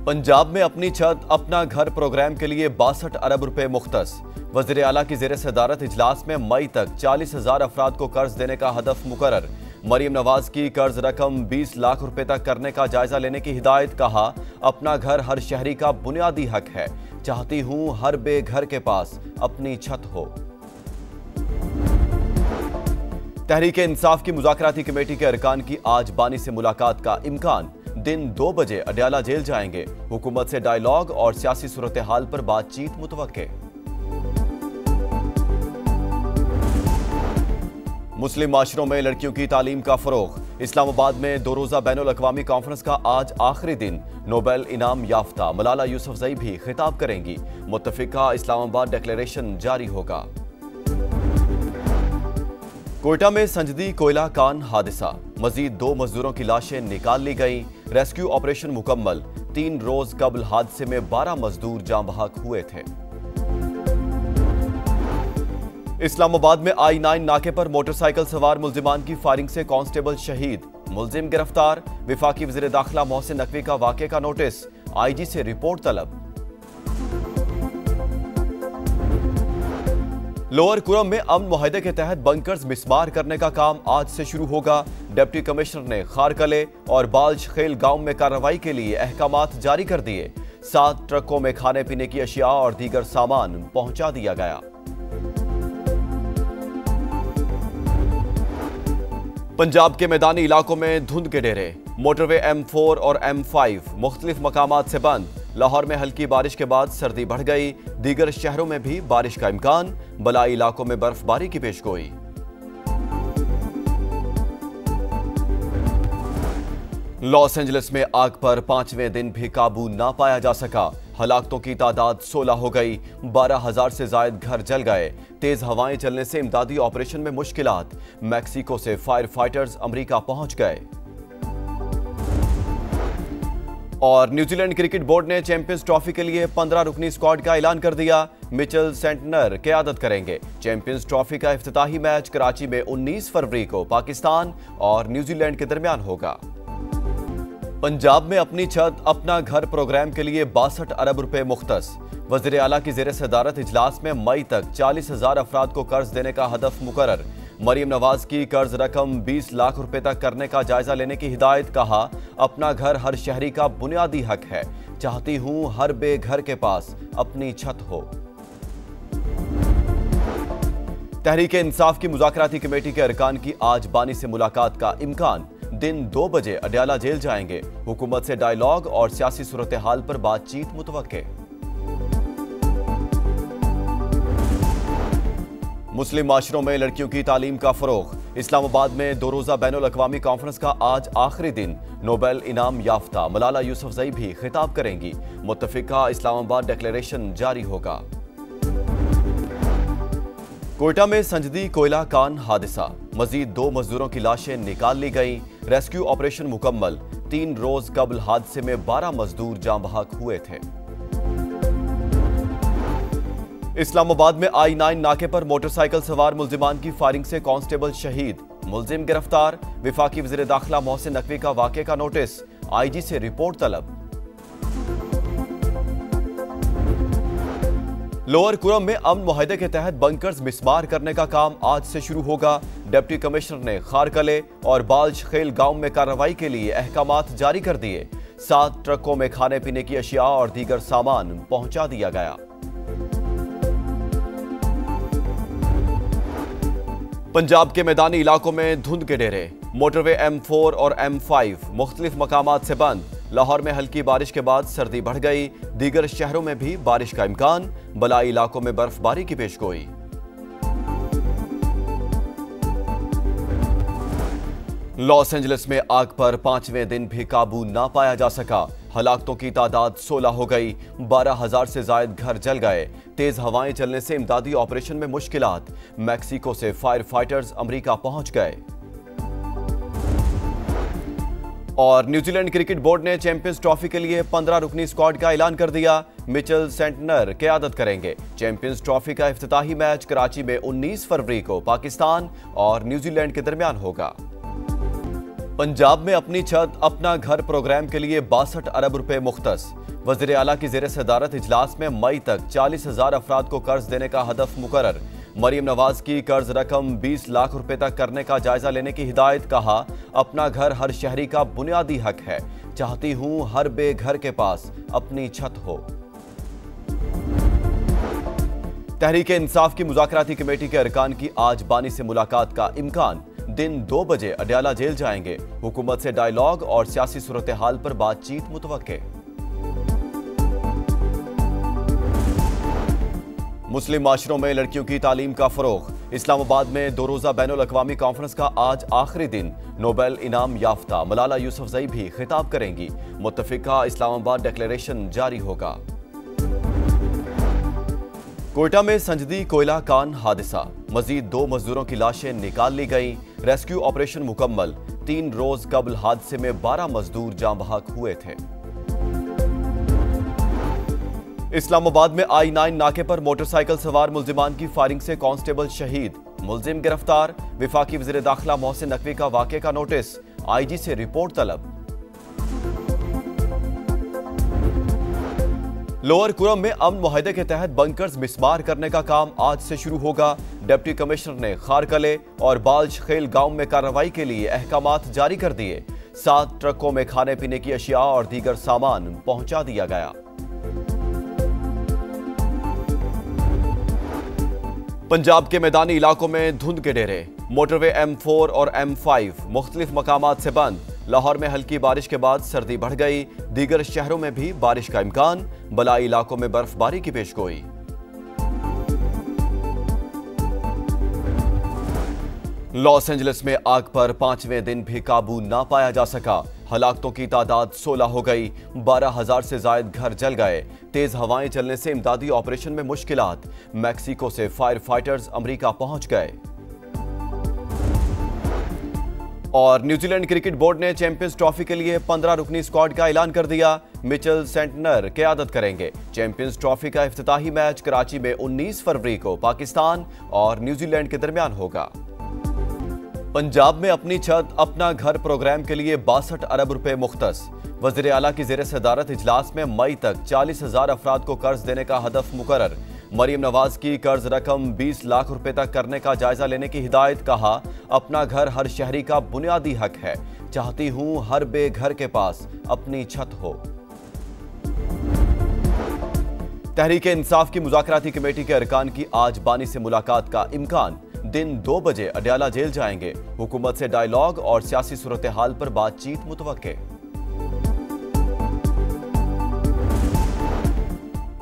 पंजाब में अपनी छत अपना घर प्रोग्राम के लिए 62 अरब रुपए मुख्तस। वज़ीर आला की ज़ेर सदारत इजलास में मई तक 40,000 अफराद को कर्ज देने का हदफ मुकर्रर। मरीम नवाज की कर्ज रकम 20 लाख रुपए तक करने का जायजा लेने की हिदायत। कहा, अपना घर हर शहरी का बुनियादी हक है। चाहती हूं हर बेघर के पास अपनी छत हो। तहरीक इंसाफ की मुज़ाकराती कमेटी के अरकान की आज बानी से मुलाकात का इम्कान। दिन 2 बजे अडयाला जेल जाएंगे। हुकूमत से डायलॉग और सियासी सूरत हाल पर बातचीत मुतवक्के। मुस्लिम माशरों में लड़कियों की तालीम का फरोग। इस्लामाबाद में 2 रोज़ा बैनुल अक़वामी कॉन्फ्रेंस का आज आखिरी दिन। नोबेल इनाम याफ्ता मलाला यूसुफजई भी खिताब करेंगी। मुत्तफिका इस्लामाबाद डिक्लेरेशन जारी होगा। कोयटा में संजदी कोयला कान हादसा। मजीद 2 मजदूरों की लाशें निकाल ली गईं। रेस्क्यू ऑपरेशन मुकम्मल। 3 रोज कबल हादसे में 12 मजदूर जाँ बहक हुए थे। इस्लामाबाद में I9 नाके पर मोटरसाइकिल सवार मुल्जिमान की फायरिंग से कांस्टेबल शहीद। मुल्जिम गिरफ्तार। विफाकी वज़ीर दाखिला मोहसिन नकवी का वाक़े का नोटिस। IG से रिपोर्ट तलब। लोअर कुरम में अमन मुआहदे के तहत बंकर्स मिसमार करने का काम आज से शुरू होगा। डिप्टी कमिश्नर ने खारकले और बाल्च खेल गांव में कार्रवाई के लिए अहकामात जारी कर दिए। 7 ट्रकों में खाने पीने की अशिया और दीगर सामान पहुंचा दिया गया। पंजाब के मैदानी इलाकों में धुंध के डेरे। मोटरवे M4 और M5 मुख्तलिफ मकामात से बंद। लाहौर में हल्की बारिश के बाद सर्दी बढ़ गई। दीगर शहरों में भी बारिश का इम्कान। बलाई इलाकों में बर्फबारी की पेशगोई। लॉस एंजलिस में आग पर 5वें दिन भी काबू ना पाया जा सका। हलाकतों की तादाद 16 हो गई। 12,000 से जायद घर जल गए। तेज हवाएं चलने से इमदादी ऑपरेशन में मुश्किलात। मैक्सिको से फायर फाइटर्स अमेरिका पहुंच गए। और न्यूजीलैंड क्रिकेट बोर्ड ने चैंपियंस ट्रॉफी के लिए 15 रुकनी स्क्वाड का ऐलान कर दिया। मिचेल सेंटनर क़यादत करेंगे। चैंपियंस ट्रॉफी का इफ्तिताही मैच कराची में 19 फरवरी को पाकिस्तान और न्यूजीलैंड के दरमियान होगा। पंजाब में अपनी छत अपना घर प्रोग्राम के लिए 62 अरब रुपए मुख्तस। वज़ीर आला की ज़ेर सदारत इजलास में मई तक 40,000 अफराद को कर्ज देने का हदफ मुकर्रर। मरीम नवाज की कर्ज रकम 20 लाख रुपए तक करने का जायजा लेने की हिदायत। कहा, अपना घर हर शहरी का बुनियादी हक है। चाहती हूं हर बेघर के पास अपनी छत हो। तहरीक इंसाफ की मुज़ाकराती कमेटी के अरकान की आज बानी से मुलाकात का इम्कान। दिन 2 बजे अडयाला जेल जाएंगे। हुकूमत से डायलॉग और सियासी सूरत हाल पर बातचीत मुतवक्के। मुस्लिम माशरों में लड़कियों की तालीम का फरोग। इस्लामाबाद में 2 रोज़ा बैनुल अक़वामी कॉन्फ्रेंस का आज आखिरी दिन। नोबेल इनाम याफ्ता मलाला यूसुफजई भी खिताब करेंगी। मुत्तफिका इस्लामाबाद डिक्लेरेशन जारी होगा। कोयटा में संजदी कोयला कान हादसा। मजीद 2 मजदूरों की लाशें निकाल ली गईं। रेस्क्यू ऑपरेशन मुकम्मल। 3 रोज कबल हादसे में 12 मजदूर जाँ बहक हुए थे। इस्लामाबाद में I9 नाके पर मोटरसाइकिल सवार मुल्जिमान की फायरिंग से कांस्टेबल शहीद। मुल्जिम गिरफ्तार। विफाकी वज़ीर दाखिला मोहसिन नकवी का वाक़े का नोटिस। IG से रिपोर्ट तलब। लोअर कुरम में अमन मुआहदे के तहत बंकर्स मिसमार करने का काम आज से शुरू होगा। डिप्टी कमिश्नर ने खारकले और बाल्च खेल गांव में कार्रवाई के लिए अहकामात जारी कर दिए। 7 ट्रकों में खाने पीने की अशिया और दीगर सामान पहुंचा दिया गया। पंजाब के मैदानी इलाकों में धुंध के डेरे। मोटरवे M4 और M5 मुख्तलिफ मकामात से बंद। लाहौर में हल्की बारिश के बाद सर्दी बढ़ गई। दीगर शहरों में भी बारिश का इम्कान। बलाई इलाकों में बर्फबारी की पेशगोई। लॉस एंजलिस में आग पर 5वें दिन भी काबू ना पाया जा सका। हलाकतों की तादाद 16 हो गई। 12,000 से जायद घर जल गए। तेज हवाएं चलने से इमदादी ऑपरेशन में मुश्किलात। मैक्सिको से फायर फाइटर्स अमेरिका पहुंच गए। और न्यूजीलैंड क्रिकेट बोर्ड ने चैंपियंस ट्रॉफी के लिए 15 रुकनी स्क्वाड का ऐलान कर दिया। मिचेल सेंटनर क़यादत करेंगे। चैंपियंस ट्रॉफी का इफ्तिताही मैच कराची में 19 फरवरी को पाकिस्तान और न्यूजीलैंड के दरमियान होगा। पंजाब में अपनी छत अपना घर प्रोग्राम के लिए 62 अरब रुपए मुख्तस। वज़ीर आला की ज़ेर सदारत इजलास में मई तक 40,000 अफराद को कर्ज देने का हदफ मुकर्रर। मरीम नवाज की कर्ज रकम 20 लाख रुपए तक करने का जायजा लेने की हिदायत। कहा, अपना घर हर शहरी का बुनियादी हक है। चाहती हूं हर बेघर के पास अपनी छत हो। तहरीक इंसाफ की मुज़ाकराती कमेटी के अरकान की आज बानी से मुलाकात का इम्कान। दिन 2 बजे अडयाला जेल जाएंगे। हुकूमत से डायलॉग और सियासी सूरत हाल पर बातचीत मुतवक्के। मुस्लिम माशरों में लड़कियों की तालीम का फरोग। इस्लामाबाद में 2 रोज़ा बैनुल अक़वामी कॉन्फ्रेंस का आज आखिरी दिन। नोबेल इनाम याफ्ता मलाला यूसुफजई भी खिताब करेंगी। मुत्तफिका इस्लामाबाद डिक्लेरेशन जारी होगा। कोयटा में संजदी कोयला कान हादसा। मजीद 2 मजदूरों की लाशें निकाल ली गईं। रेस्क्यू ऑपरेशन मुकम्मल। 3 रोज कबल हादसे में 12 मजदूर जाँ बहक हुए थे। इस्लामाबाद में I-9 नाके पर मोटरसाइकिल सवार मुल्जिमान की फायरिंग से कांस्टेबल शहीद। मुल्जिम गिरफ्तार। विफाकी वज़ीर दाखिला मोहसिन नकवी का वाक़े का नोटिस। IG से रिपोर्ट तलब। लोअर कुरम में अमन मुआहदे के तहत बंकर्स मिसमार करने का काम आज से शुरू होगा। डिप्टी कमिश्नर ने खारकले और बाल्श खेल गांव में कार्रवाई के लिए अहकामात जारी कर दिए। 7 ट्रकों में खाने पीने की अशिया और दीगर सामान पहुंचा दिया गया। पंजाब के मैदानी इलाकों में धुंध के डेरे। मोटरवे M4 और M5 मुख्तलिफ मकामात से बंद। लाहौर में हल्की बारिश के बाद सर्दी बढ़ गई। दीगर शहरों में भी बारिश का इम्कान। बलाई इलाकों में बर्फबारी की पेशगोई। लॉस एंजलिस में आग पर 5वें दिन भी काबू ना पाया जा सका। हलाकतों की तादाद 16 हो गई। 12,000 से जायद घर जल गए। तेज हवाएं चलने से इमदादी ऑपरेशन में मुश्किलात। मैक्सिको से फायर फाइटर्स अमेरिका पहुंच गए। और न्यूजीलैंड क्रिकेट बोर्ड ने चैंपियंस ट्रॉफी के लिए 15 रुकनी स्क्वाड का ऐलान कर दिया। मिचेल सेंटनर क़यादत करेंगे। चैंपियंस ट्रॉफी का इफ्तिताही मैच कराची में 19 फरवरी को पाकिस्तान और न्यूजीलैंड के दरमियान होगा। पंजाब में अपनी छत अपना घर प्रोग्राम के लिए 62 अरब रुपए मुख्तस। वज़ीर आला की ज़ेर सदारत इजलास में मई तक 40,000 अफराद को कर्ज देने का हदफ मुकर्रर। मरीम नवाज की कर्ज रकम 20 लाख रुपए तक करने का जायजा लेने की हिदायत। कहा, अपना घर हर शहरी का बुनियादी हक है। चाहती हूं हर बेघर के पास अपनी छत हो। तहरीक इंसाफ की मुज़ाकराती कमेटी के अरकान की आज बानी से मुलाकात का इम्कान। दिन 2 बजे अडयाला जेल जाएंगे। हुकूमत से डायलॉग और सियासी सूरत हाल पर बातचीत मुतवक्के।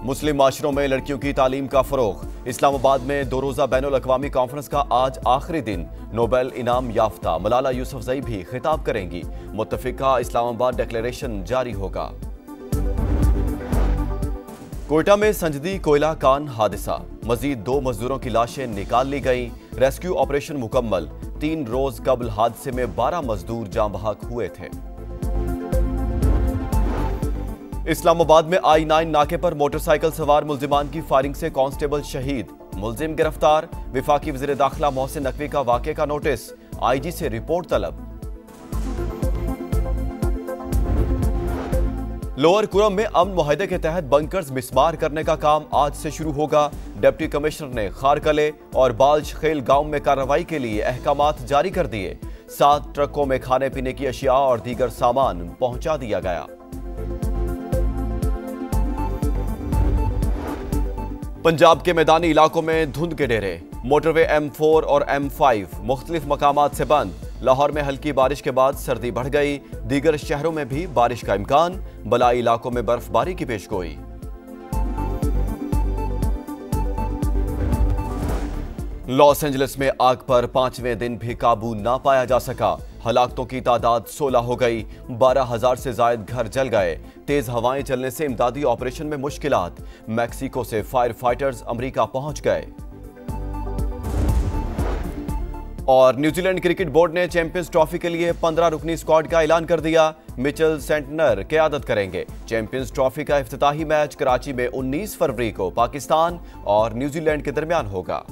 मुस्लिम माशरों में लड़कियों की तालीम का फरोग। इस्लामाबाद में 2 रोज़ा बैनुल अक़वामी कॉन्फ्रेंस का आज आखिरी दिन। नोबेल इनाम याफ्ता मलाला यूसुफजई भी खिताब करेंगी। मुत्तफिका इस्लामाबाद डिक्लेरेशन जारी होगा। कोयटा में संजदी कोयला कान हादसा। मजीद 2 मजदूरों की लाशें निकाल ली गईं। रेस्क्यू ऑपरेशन मुकम्मल। 3 रोज कबल हादसे में 12 मजदूर जाँ बहक हुए थे। इस्लामाबाद में I-9 नाके पर मोटरसाइकिल सवार मुल्जिमान की फायरिंग से कांस्टेबल शहीद। मुल्जिम गिरफ्तार। विफाकी वज़ीर दाखिला मोहसिन नकवी का वाक़े का नोटिस। IG से रिपोर्ट तलब। लोअर कुरम में अमन मुआहदे के तहत बंकर्स मिसमार करने का काम आज से शुरू होगा। डिप्टी कमिश्नर ने खारकले और बाल्श खेल गांव में कार्रवाई के लिए अहकामात जारी कर दिए। 7 ट्रकों में खाने पीने की अशिया और दीगर सामान पहुंचा दिया गया। पंजाब के मैदानी इलाकों में धुंध के डेरे। मोटरवे M4 और M5 मुख्तलिफ मकामात से बंद। लाहौर में हल्की बारिश के बाद सर्दी बढ़ गई। दीगर शहरों में भी बारिश का इम्कान। बलाई इलाकों में बर्फबारी की पेशगोई। लॉस एंजलिस में आग पर 5वें दिन भी काबू ना पाया जा सका। हलाकतों की तादाद 16 हो गई। 12,000 से जायद घर जल गए। तेज हवाएं चलने से इमदादी ऑपरेशन में मुश्किलात। मैक्सिको से फायर फाइटर्स अमेरिका पहुंच गए। और न्यूजीलैंड क्रिकेट बोर्ड ने चैंपियंस ट्रॉफी के लिए 15 रुकनी स्क्वाड का ऐलान कर दिया। मिचेल सेंटनर क़यादत करेंगे। चैंपियंस ट्रॉफी का इफ्तिताही मैच कराची में 19 फरवरी को पाकिस्तान और न्यूजीलैंड के दरमियान होगा।